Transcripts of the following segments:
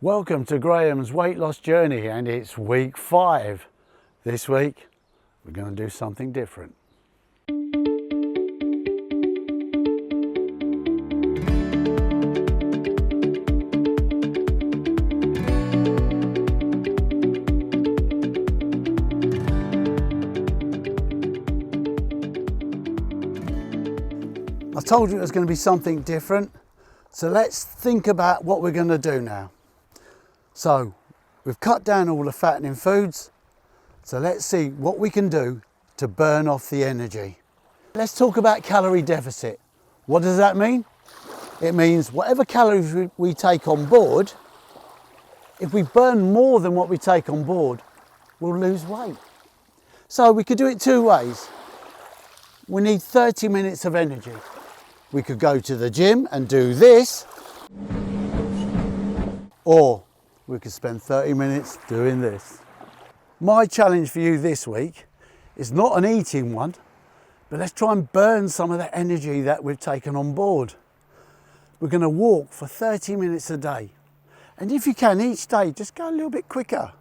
Welcome to Graham's weight loss journey, and it's week 5. This week we're going to do something different. I told you it was going to be something different, so let's think about what we're going to do now. So we've cut down all the fattening foods, so let's see what we can do to burn off the energy. Let's talk about calorie deficit. What does that mean? It means whatever calories we take on board, if we burn more than what we take on board, we'll lose weight. So we could do it two ways. We need 30 minutes of energy. We could go to the gym and do this, or we could spend 30 minutes doing this. My challenge for you this week is not an eating one, but let's try and burn some of that energy that we've taken on board. We're going to walk for 30 minutes a day. And if you can, each day, just go a little bit quicker.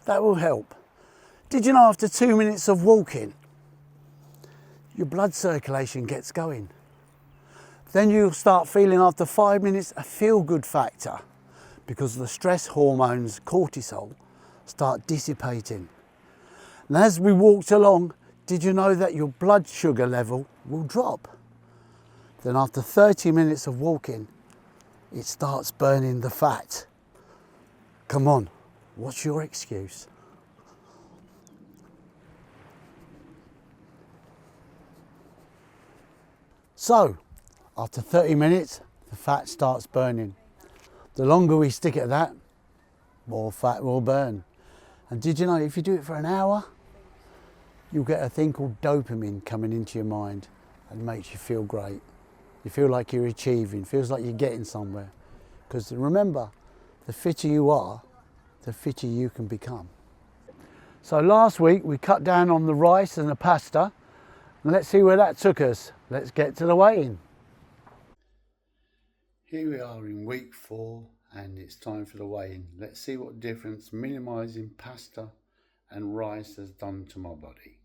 That will help. Did you know after 2 minutes of walking, your blood circulation gets going? Then you'll start feeling after 5 minutes a feel-good factor, because the stress hormones, cortisol, start dissipating. And as we walked along, did you know that your blood sugar level will drop? Then after 30 minutes of walking, it starts burning the fat. Come on, what's your excuse? So, after 30 minutes, the fat starts burning. The longer we stick at that, more fat will burn. And did you know if you do it for an hour, you'll get a thing called dopamine coming into your mind and makes you feel great. You feel like you're achieving, feels like you're getting somewhere. Because remember, the fitter you are, the fitter you can become. So last week we cut down on the rice and the pasta, and let's see where that took us. Let's get to the weigh-in. Here we are in week 4 and it's time for the weigh-in. Let's see what difference minimising pasta and rice has done to my body.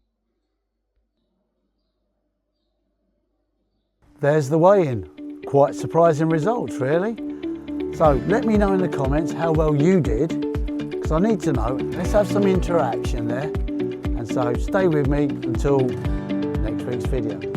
There's the weigh-in. Quite surprising results, really. So let me know in the comments how well you did, because I need to know. Let's have some interaction there. And so stay with me until next week's video.